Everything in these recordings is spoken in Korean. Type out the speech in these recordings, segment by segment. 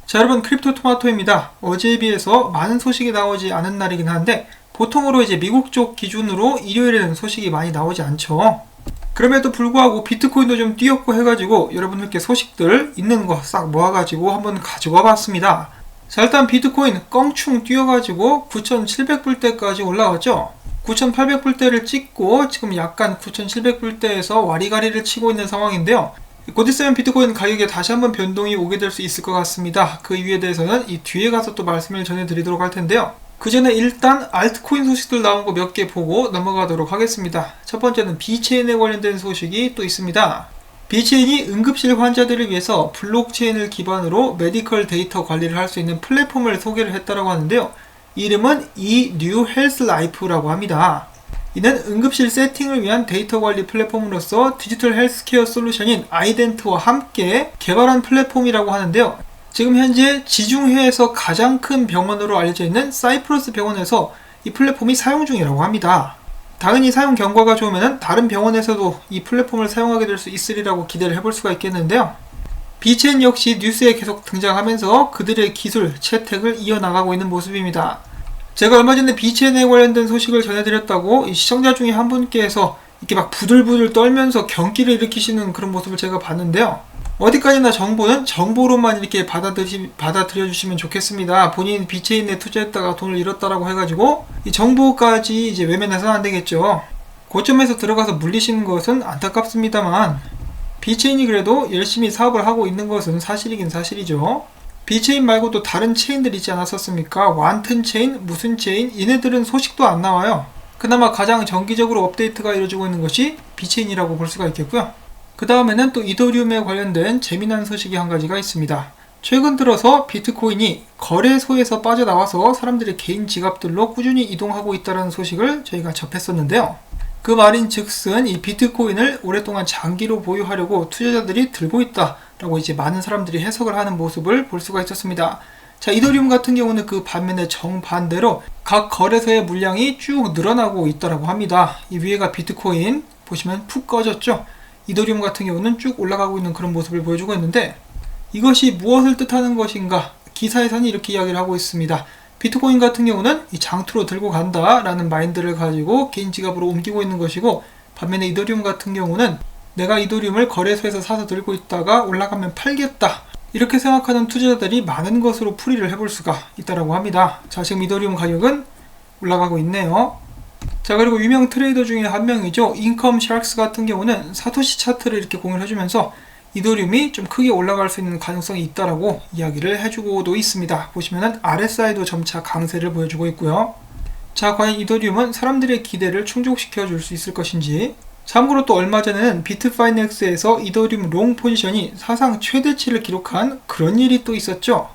자, 여러분, 크립토 토마토입니다. 어제에 비해서 많은 소식이 나오지 않은 날이긴 한데 보통으로 이제 미국 쪽 기준으로 일요일에는 소식이 많이 나오지 않죠. 그럼에도 불구하고 비트코인도 좀 뛰었고 해가지고 여러분들께 소식들 있는 거 싹 모아가지고 한번 가져와 봤습니다. 자, 일단 비트코인 껑충 뛰어가지고 9,700불대까지 올라왔죠. 9,800불대를 찍고 지금 약간 9,700불대에서 와리가리를 치고 있는 상황인데요. 곧 있으면 비트코인 가격에 다시 한번 변동이 오게 될 수 있을 것 같습니다. 그 이유에 대해서는 이 뒤에 가서 또 말씀을 전해드리도록 할 텐데요. 그 전에 일단 알트코인 소식들 나온 거 몇 개 보고 넘어가도록 하겠습니다. 첫 번째는 비체인에 관련된 소식이 또 있습니다. 비체인이 응급실 환자들을 위해서 블록체인을 기반으로 메디컬 데이터 관리를 할 수 있는 플랫폼을 소개를 했다고 하는데요. 이름은 이뉴 헬스 라이프라고 합니다. 이는 응급실 세팅을 위한 데이터 관리 플랫폼으로서 디지털 헬스케어 솔루션인 아이덴트와 함께 개발한 플랫폼이라고 하는데요. 지금 현재 지중해에서 가장 큰 병원으로 알려져 있는 사이프러스 병원에서 이 플랫폼이 사용 중이라고 합니다. 당연히 사용 경과가 좋으면 다른 병원에서도 이 플랫폼을 사용하게 될 수 있으리라고 기대를 해볼 수가 있겠는데요. 비체인 역시 뉴스에 계속 등장하면서 그들의 기술, 채택을 이어나가고 있는 모습입니다. 제가 얼마 전에 비체인에 관련된 소식을 전해드렸다고 이 시청자 중에 한 분께서 이렇게 막 부들부들 떨면서 경기를 일으키시는 그런 모습을 제가 봤는데요. 어디까지나 정보는 정보로만 이렇게 받아들여주시면 좋겠습니다. 본인 비체인에 투자했다가 돈을 잃었다라고 해가지고 이 정보까지 이제 외면해서는 안 되겠죠. 고점에서 들어가서 물리시는 것은 안타깝습니다만 비체인이 그래도 열심히 사업을 하고 있는 것은 사실이긴 사실이죠. 비체인 말고도 다른 체인들 있지 않았었습니까? 완튼 체인, 무슨 체인, 얘네들은 소식도 안 나와요. 그나마 가장 정기적으로 업데이트가 이루어지고 있는 것이 비체인이라고 볼 수가 있겠고요. 그 다음에는 또 이더리움에 관련된 재미난 소식이 한 가지가 있습니다. 최근 들어서 비트코인이 거래소에서 빠져나와서 사람들의 개인 지갑들로 꾸준히 이동하고 있다는 소식을 저희가 접했었는데요. 그 말인 즉슨 이 비트코인을 오랫동안 장기로 보유하려고 투자자들이 들고 있다라고 이제 많은 사람들이 해석을 하는 모습을 볼 수가 있었습니다. 자, 이더리움 같은 경우는 그 반면에 정반대로 각 거래소의 물량이 쭉 늘어나고 있다고 합니다. 이 위에가 비트코인 보시면 푹 꺼졌죠. 이더리움 같은 경우는 쭉 올라가고 있는 그런 모습을 보여주고 있는데 이것이 무엇을 뜻하는 것인가? 기사에서는 이렇게 이야기를 하고 있습니다. 비트코인 같은 경우는 이 장투로 들고 간다 라는 마인드를 가지고 개인 지갑으로 옮기고 있는 것이고 반면에 이더리움 같은 경우는 내가 이더리움을 거래소에서 사서 들고 있다가 올라가면 팔겠다 이렇게 생각하는 투자자들이 많은 것으로 풀이를 해볼 수가 있다고 합니다. 자, 지금 이더리움 가격은 올라가고 있네요. 자, 그리고 유명 트레이더 중에 한 명이죠. 인컴 샤크스 같은 경우는 사토시 차트를 이렇게 공유를 해주면서 이더리움이 좀 크게 올라갈 수 있는 가능성이 있다라고 이야기를 해주고도 있습니다. 보시면은 RSI도 점차 강세를 보여주고 있고요. 자, 과연 이더리움은 사람들의 기대를 충족시켜 줄 수 있을 것인지. 참고로 또 얼마 전에는 비트파이넥스에서 이더리움 롱 포지션이 사상 최대치를 기록한 그런 일이 또 있었죠.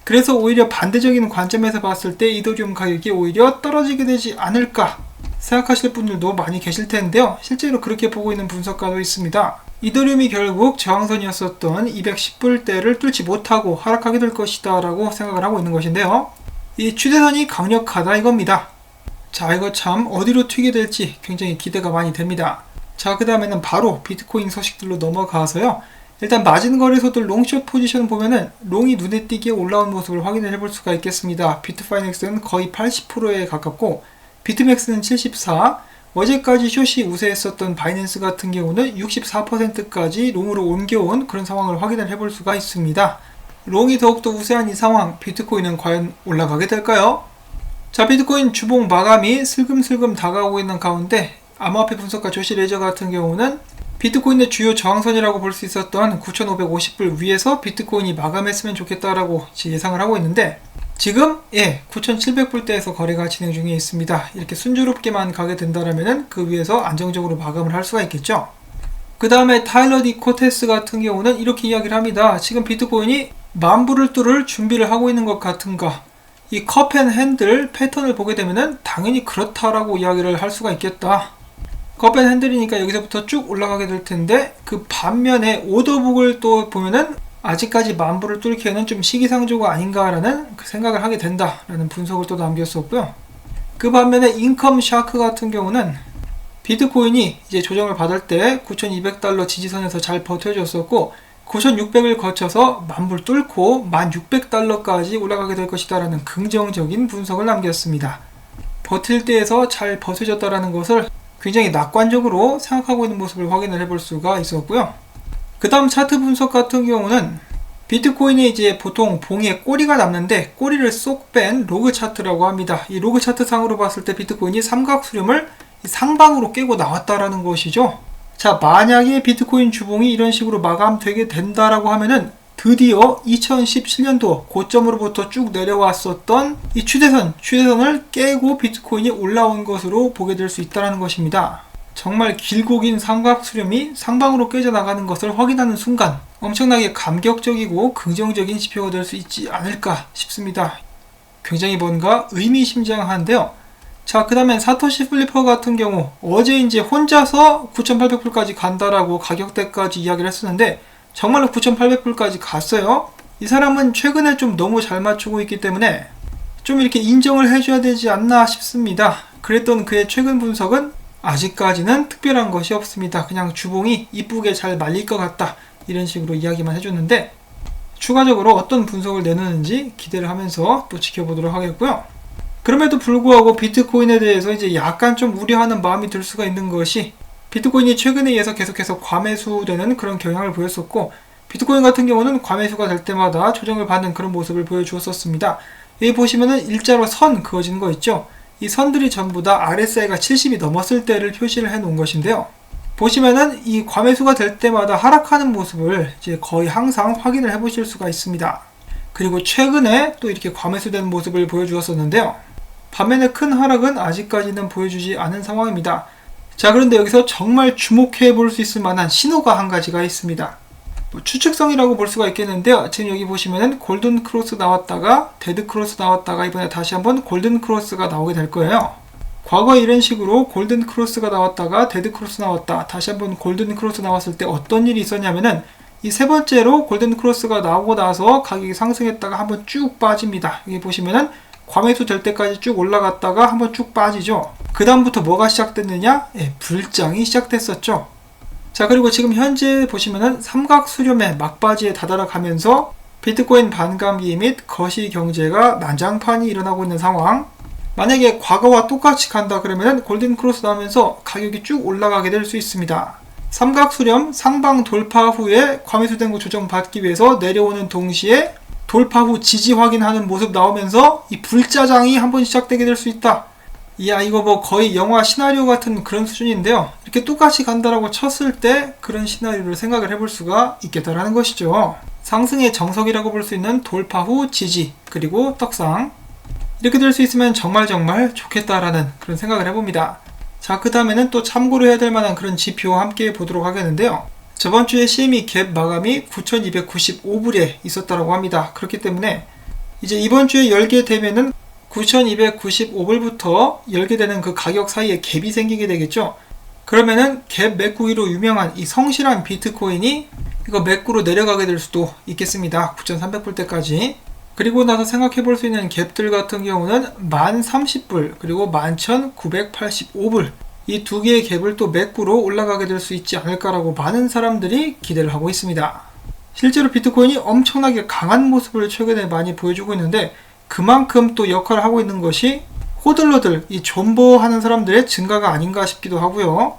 그래서 오히려 반대적인 관점에서 봤을 때 이더리움 가격이 오히려 떨어지게 되지 않을까 생각하실 분들도 많이 계실 텐데요. 실제로 그렇게 보고 있는 분석가도 있습니다. 이더리움이 결국 저항선이었었던 210불대를 뚫지 못하고 하락하게 될 것이다 라고 생각을 하고 있는 것인데요. 이 추세선이 강력하다 이겁니다. 자, 이거 참 어디로 튀게 될지 굉장히 기대가 많이 됩니다. 자, 그 다음에는 바로 비트코인 소식들로 넘어가서요. 일단 마진거래소들 롱숏 포지션 보면은 롱이 눈에 띄게 올라온 모습을 확인을 해볼 수가 있겠습니다. 비트파이넥스는 거의 80%에 가깝고 비트맥스는 74%, 어제까지 숏이 우세했었던 바이낸스 같은 경우는 64%까지 롱으로 옮겨온 그런 상황을 확인을 해볼 수가 있습니다. 롱이 더욱더 우세한 이 상황, 비트코인은 과연 올라가게 될까요? 자, 비트코인 주봉 마감이 슬금슬금 다가오고 있는 가운데 암호화폐 분석가 조시 레저 같은 경우는 비트코인의 주요 저항선이라고 볼 수 있었던 9,550불 위에서 비트코인이 마감했으면 좋겠다라고 예상을 하고 있는데 지금 9,700불대에서 거래가 진행 중에 있습니다. 이렇게 순조롭게만 가게 된다면 그 위에서 안정적으로 마감을 할 수가 있겠죠. 그 다음에 타일러 디 코테스 같은 경우는 이렇게 이야기를 합니다. 지금 비트코인이 10,000불을 뚫을 준비를 하고 있는 것 같은가. 이 컵 앤 핸들 패턴을 보게 되면 당연히 그렇다라고 이야기를 할 수가 있겠다. 컵 앤 핸들이니까 여기서부터 쭉 올라가게 될 텐데 그 반면에 오더북을 또 보면은 아직까지 10,000불을 뚫기에는 좀 시기상조가 아닌가라는 그 생각을 하게 된다라는 분석을 또 남겼었고요. 그 반면에 인컴 샤크 같은 경우는 비트코인이 이제 조정을 받을 때 $9,200 지지선에서 잘 버텨줬었고 9,600을 거쳐서 만불 뚫고 1,600달러까지 올라가게 될 것이다라는 긍정적인 분석을 남겼습니다. 버틸 때에서 잘 버텨졌다라는 것을 굉장히 낙관적으로 생각하고 있는 모습을 확인을 해볼 수가 있었고요. 그 다음 차트 분석 같은 경우는 비트코인에 이제 보통 봉에 꼬리가 남는데 꼬리를 쏙 뺀 로그 차트라고 합니다. 이 로그 차트 상으로 봤을 때 비트코인이 삼각수렴을 상방으로 깨고 나왔다라는 것이죠. 자, 만약에 비트코인 주봉이 이런 식으로 마감되게 된다라고 하면은 드디어 2017년도 고점으로부터 쭉 내려왔었던 이 추세선을 깨고 비트코인이 올라온 것으로 보게 될 수 있다는 것입니다. 정말 길고 긴 삼각 수렴이 상방으로 깨져 나가는 것을 확인하는 순간 엄청나게 감격적이고 긍정적인 지표가 될 수 있지 않을까 싶습니다. 굉장히 뭔가 의미심장한데요. 자, 그 다음엔 사토시 플리퍼 같은 경우 어제 이제 혼자서 9,800불까지 간다라고 가격대까지 이야기를 했었는데 정말로 9,800불까지 갔어요. 이 사람은 최근에 좀 너무 잘 맞추고 있기 때문에 좀 이렇게 인정을 해줘야 되지 않나 싶습니다. 그랬던 그의 최근 분석은 아직까지는 특별한 것이 없습니다. 그냥 주봉이 이쁘게 잘 말릴 것 같다, 이런 식으로 이야기만 해줬는데 추가적으로 어떤 분석을 내놓는지 기대를 하면서 또 지켜보도록 하겠고요. 그럼에도 불구하고 비트코인에 대해서 이제 약간 좀 우려하는 마음이 들 수가 있는 것이 비트코인이 최근에 의해서 계속해서 과매수되는 그런 경향을 보였었고 비트코인 같은 경우는 과매수가 될 때마다 조정을 받는 그런 모습을 보여주었었습니다. 여기 보시면은 일자로 선 그어지는 거 있죠. 이 선들이 전부 다 RSI가 70이 넘었을 때를 표시를 해 놓은 것인데요. 보시면은 이 과매수가 될 때마다 하락하는 모습을 이제 거의 항상 확인을 해 보실 수가 있습니다. 그리고 최근에 또 이렇게 과매수된 모습을 보여주었었는데요. 반면에 큰 하락은 아직까지는 보여주지 않은 상황입니다. 자, 그런데 여기서 정말 주목해 볼 수 있을 만한 신호가 한 가지가 있습니다. 추측성이라고 볼 수가 있겠는데요. 지금 여기 보시면은 골든 크로스 나왔다가 데드 크로스 나왔다가 이번에 다시 한번 골든 크로스가 나오게 될 거예요. 과거에 이런 식으로 골든 크로스가 나왔다가 데드 크로스 나왔다, 다시 한번 골든 크로스 나왔을 때 어떤 일이 있었냐면은 이 세 번째로 골든 크로스가 나오고 나서 가격이 상승했다가 한번 쭉 빠집니다. 여기 보시면은 과매수 될 때까지 쭉 올라갔다가 한번 쭉 빠지죠. 그 다음부터 뭐가 시작됐느냐? 불장이 시작됐었죠. 자, 그리고 지금 현재 보시면은 삼각수렴의 막바지에 다다라가면서 비트코인 반감기 및 거시 경제가 난장판이 일어나고 있는 상황. 만약에 과거와 똑같이 간다 그러면은 골든 크로스 나오면서 가격이 쭉 올라가게 될 수 있습니다. 삼각수렴 상방 돌파 후에 과매수된 거 조정받기 위해서 내려오는 동시에 돌파 후 지지 확인하는 모습 나오면서 이 불짜장이 한번 시작되게 될 수 있다. 이야, 이거 뭐 거의 영화 시나리오 같은 그런 수준인데요. 이렇게 똑같이 간다라고 쳤을 때 그런 시나리오를 생각을 해볼 수가 있겠다라는 것이죠. 상승의 정석이라고 볼 수 있는 돌파 후 지지, 그리고 떡상. 이렇게 될 수 있으면 정말 좋겠다라는 그런 생각을 해봅니다. 자, 그 다음에는 또 참고로 해야 될 만한 그런 지표 함께 보도록 하겠는데요. 저번 주에 CME 갭 마감이 9,295불에 있었다고 합니다. 그렇기 때문에 이제 이번 주에 열게 되면은 9,295불부터 열게 되는 그 가격 사이에 갭이 생기게 되겠죠. 그러면은 갭 메꾸기로 유명한 이 성실한 비트코인이 이거 메꾸로 내려가게 될 수도 있겠습니다. 9,300불대까지. 그리고 나서 생각해 볼 수 있는 갭들 같은 경우는 1030불 그리고 11,985불, 이 두 개의 갭을 또 메꾸로 올라가게 될 수 있지 않을까라고 많은 사람들이 기대를 하고 있습니다. 실제로 비트코인이 엄청나게 강한 모습을 최근에 많이 보여주고 있는데 그만큼 또 역할을 하고 있는 것이 호들러들, 이 존버하는 사람들의 증가가 아닌가 싶기도 하고요.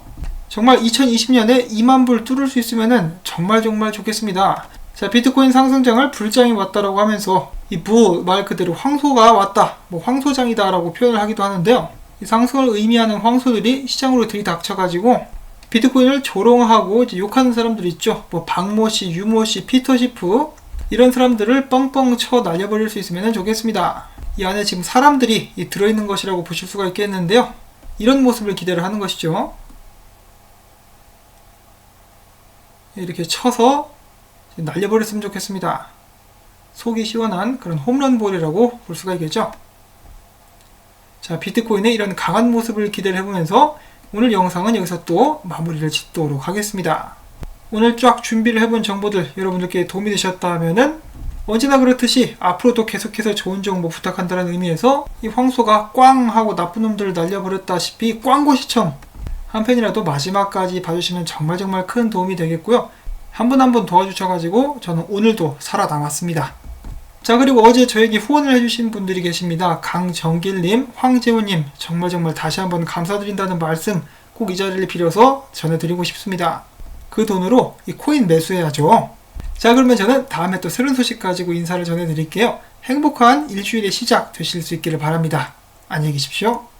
정말 2020년에 2만 불 뚫을 수 있으면은 정말 좋겠습니다. 자, 비트코인 상승장을 불장이 왔다라고 하면서 이 말 그대로 황소가 왔다, 뭐 황소장이다 라고 표현을 하기도 하는데요. 이 상승을 의미하는 황소들이 시장으로 들이닥쳐가지고 비트코인을 조롱하고 이제 욕하는 사람들 있죠. 뭐 박모씨, 유모씨, 피터시프, 이런 사람들을 뻥뻥 쳐 날려버릴 수 있으면 좋겠습니다. 이 안에 지금 사람들이 들어있는 것이라고 보실 수가 있겠는데요. 이런 모습을 기대를 하는 것이죠. 이렇게 쳐서 날려버렸으면 좋겠습니다. 속이 시원한 그런 홈런볼이라고 볼 수가 있겠죠. 자, 비트코인의 이런 강한 모습을 기대를 해보면서 오늘 영상은 여기서 또 마무리를 짓도록 하겠습니다. 오늘 쫙 준비를 해본 정보들 여러분들께 도움이 되셨다면은 언제나 그렇듯이 앞으로도 계속해서 좋은 정보 부탁한다는 의미에서 이 황소가 꽝 하고 나쁜 놈들을 날려버렸다시피 꽝고 시청 한 편이라도 마지막까지 봐주시면 정말 큰 도움이 되겠고요. 한 분 한 분 도와주셔가지고 저는 오늘도 살아남았습니다. 자, 그리고 어제 저에게 후원을 해주신 분들이 계십니다. 강정길님, 황재훈님, 정말 다시 한번 감사드린다는 말씀 꼭 이 자리를 빌어서 전해드리고 싶습니다. 그 돈으로 이 코인 매수해야죠. 자, 그러면 저는 다음에 또 새로운 소식 가지고 인사를 전해드릴게요. 행복한 일주일의 시작 되실 수 있기를 바랍니다. 안녕히 계십시오.